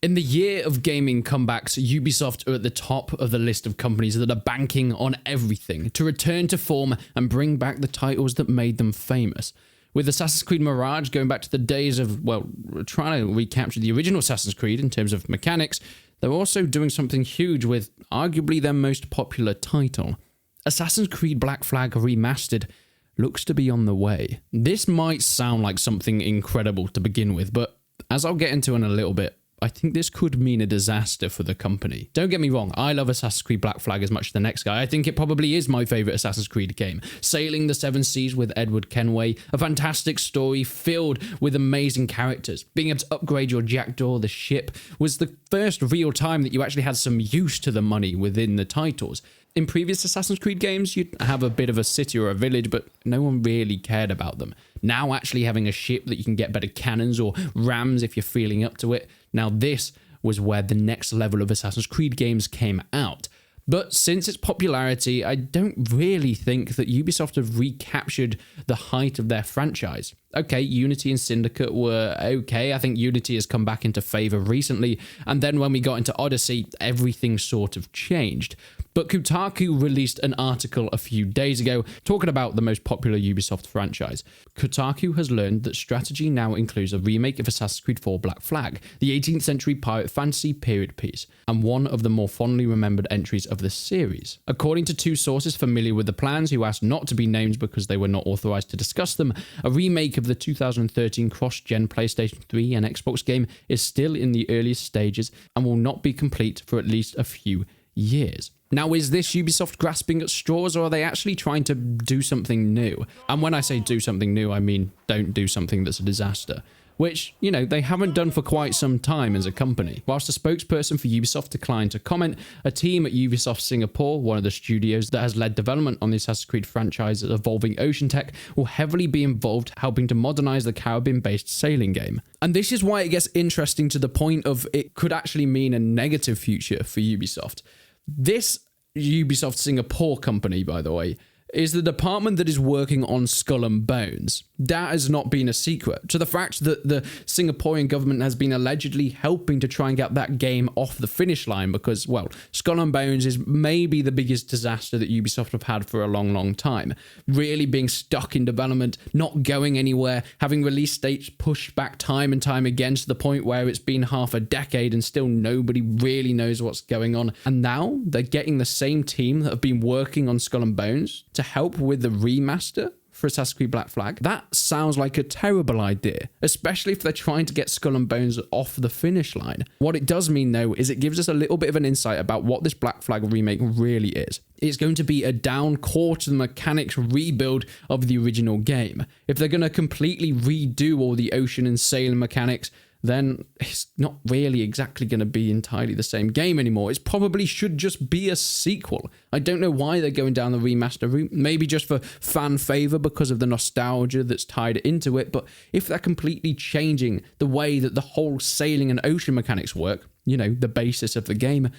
In the year of gaming comebacks, Ubisoft are at the top of the list of companies that are banking on everything to return to form and bring back the titles that made them famous. With Assassin's Creed Mirage going back to the days of, well, trying to recapture the original Assassin's Creed in terms of mechanics, they're also doing something huge with arguably their most popular title. Assassin's Creed Black Flag Remastered looks to be on the way. This might sound like something incredible to begin with, but as I'll get into in a little bit, I think this could mean a disaster for the company. Don't get me wrong, I love Assassin's Creed Black Flag as much as the next guy. I think it probably is my favourite Assassin's Creed game. Sailing the Seven Seas with Edward Kenway, a fantastic story filled with amazing characters. Being able to upgrade your Jackdaw, the ship, was the first real time that you actually had some use to the money within the titles. In previous Assassin's Creed games, you'd have a bit of a city or a village, but no one really cared about them. Now actually having a ship that you can get better cannons or rams if you're feeling up to it. Now this was where the next level of Assassin's Creed games came out. But since its popularity, I don't really think that Ubisoft have recaptured the height of their franchise. Okay, Unity and Syndicate were okay. I think Unity has come back into favour recently. And then when we got into Odyssey, everything sort of changed. But Kotaku released an article a few days ago talking about the most popular Ubisoft franchise. Kotaku has learned that strategy now includes a remake of Assassin's Creed 4 Black Flag, the 18th century pirate fantasy period piece, and one of the more fondly remembered entries of the series. According to two sources familiar with the plans who asked not to be named because they were not authorized to discuss them, a remake of the 2013 cross-gen PlayStation 3 and Xbox game is still in the earliest stages and will not be complete for at least a few years. Now, is this Ubisoft grasping at straws, or are they actually trying to do something new? And when I say do something new, I mean don't do something that's a disaster. Which, you know, they haven't done for quite some time as a company. Whilst a spokesperson for Ubisoft declined to comment, a team at Ubisoft Singapore, one of the studios that has led development on the Assassin's Creed franchise Evolving Ocean Tech, will heavily be involved helping to modernize the Caribbean-based sailing game. And this is why it gets interesting to the point of it could actually mean a negative future for Ubisoft. This Ubisoft Singapore company, by the way, is the department that is working on Skull and Bones. That has not been a secret, to the fact that the Singaporean government has been allegedly helping to try and get that game off the finish line because, well, Skull and Bones is maybe the biggest disaster that Ubisoft have had for a long, long time. Really being stuck in development, not going anywhere, having release dates pushed back time and time again to the point where it's been half a decade and still nobody really knows what's going on. And now they're getting the same team that have been working on Skull and Bones to help with the remaster for Assassin's Creed Black Flag. That sounds like a terrible idea, especially if they're trying to get Skull and Bones off the finish line. What it does mean, though, is it gives us a little bit of an insight about what this Black Flag remake really is. It's going to be a down core to the mechanics rebuild of the original game. If they're going to completely redo all the ocean and sailing mechanics, then it's not really exactly going to be entirely the same game anymore. It probably should just be a sequel. I don't know why they're going down the remaster route. Maybe just for fan favor because of the nostalgia that's tied into it. But if they're completely changing the way that the whole sailing and ocean mechanics work, you know, the basis of the game,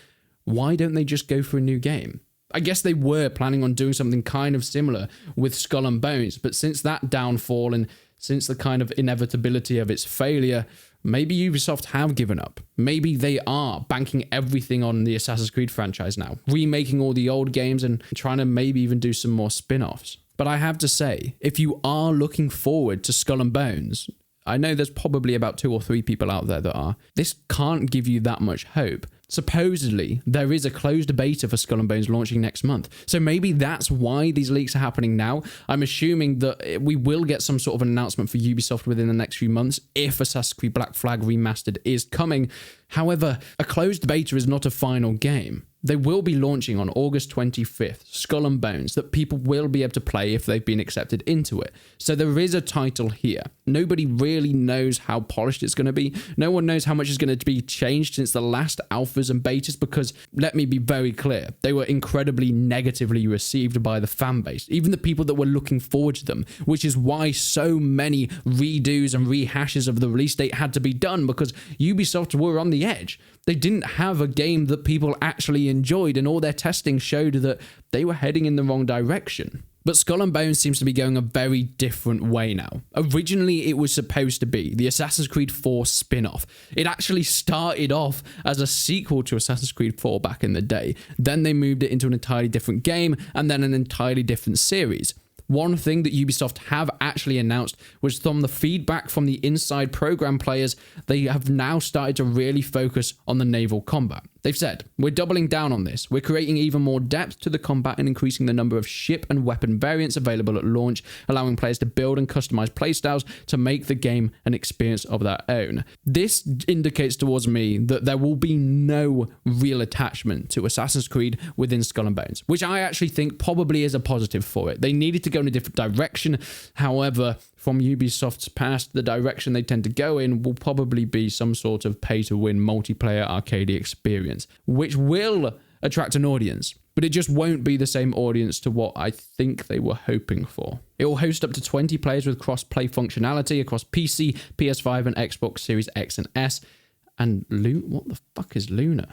why don't they just go for a new game? I guess they were planning on doing something kind of similar with Skull and Bones, but since that downfall and since the kind of inevitability of its failure, maybe Ubisoft have given up. Maybe they are banking everything on the Assassin's Creed franchise now, remaking all the old games and trying to maybe even do some more spin-offs. But I have to say, if you are looking forward to Skull and Bones, I know there's probably about 2 or 3 people out there that are, this can't give you that much hope. Supposedly, there is a closed beta for Skull and Bones launching next month. So maybe that's why these leaks are happening now. I'm assuming that we will get some sort of an announcement for Ubisoft within the next few months if Assassin's Creed Black Flag Remastered is coming. However, a closed beta is not a final game. They will be launching on August 25th, Skull and Bones, that people will be able to play if they've been accepted into it. So there is a title here. Nobody really knows how polished it's going to be. No one knows how much is going to be changed since the last alphas and betas because, let me be very clear, they were incredibly negatively received by the fan base, even the people that were looking forward to them, which is why so many redos and rehashes of the release date had to be done because Ubisoft were on the the edge. They didn't have a game that people actually enjoyed, and all their testing showed that they were heading in the wrong direction. But Skull and Bones seems to be going a very different way now. Originally, it was supposed to be the Assassin's Creed 4 spin-off. It actually started off as a sequel to Assassin's Creed 4 back in the day. Then they moved it into an entirely different game, and then an entirely different series. One thing that Ubisoft have actually announced was from the feedback from the inside program players, they have now started to really focus on the naval combat. They've said, we're doubling down on this. We're creating even more depth to the combat and increasing the number of ship and weapon variants available at launch, allowing players to build and customize playstyles to make the game an experience of their own. This indicates towards me that there will be no real attachment to Assassin's Creed within Skull and Bones, which I actually think probably is a positive for it. They needed to go in a different direction. However, from Ubisoft's past, the direction they tend to go in will probably be some sort of pay-to-win multiplayer arcade experience, which will attract an audience, but it just won't be the same audience to what I think they were hoping for. It will host up to 20 players with cross-play functionality across PC, PS5, and Xbox Series X and S. And what the fuck is Luna?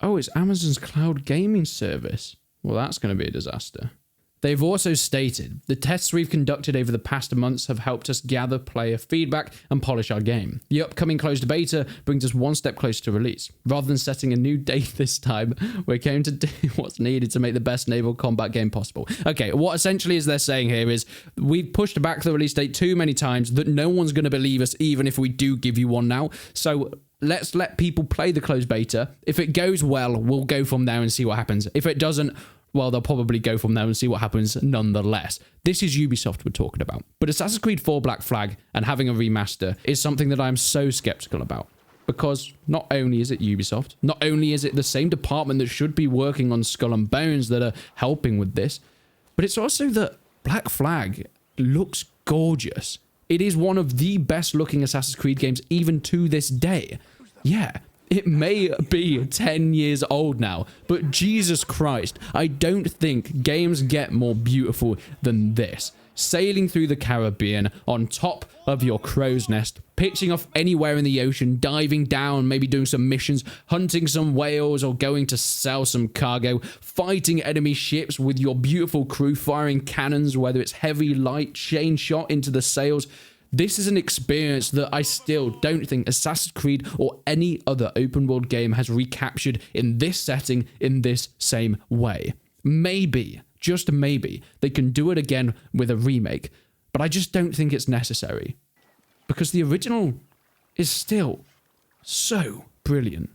Oh, it's Amazon's cloud gaming service. Well, that's going to be a disaster. They've also stated, the tests we've conducted over the past months have helped us gather player feedback and polish our game. The upcoming closed beta brings us one step closer to release. Rather than setting a new date this time, we're going to do what's needed to make the best naval combat game possible. Okay, what essentially is they're saying here is, we've pushed back the release date too many times that no one's going to believe us even if we do give you one now. So let's let people play the closed beta. If it goes well, we'll go from there and see what happens. If it doesn't, well, they'll probably go from there and see what happens nonetheless. This is Ubisoft we're talking about. But Assassin's Creed 4 Black Flag and having a remaster is something that I'm so skeptical about. Because not only is it Ubisoft, not only is it the same department that should be working on Skull and Bones that are helping with this, but it's also that Black Flag looks gorgeous. It is one of the best looking Assassin's Creed games even to this day. Yeah. It may be 10 years old now, but Jesus Christ, I don't think games get more beautiful than this. Sailing through the Caribbean on top of your crow's nest, pitching off anywhere in the ocean, diving down, maybe doing some missions, hunting some whales or going to sell some cargo, fighting enemy ships with your beautiful crew, firing cannons, whether it's heavy, light, chain shot into the sails. This is an experience that I still don't think Assassin's Creed or any other open world game has recaptured in this setting in this same way. Maybe, just maybe, they can do it again with a remake, but I just don't think it's necessary. Because the original is still so brilliant.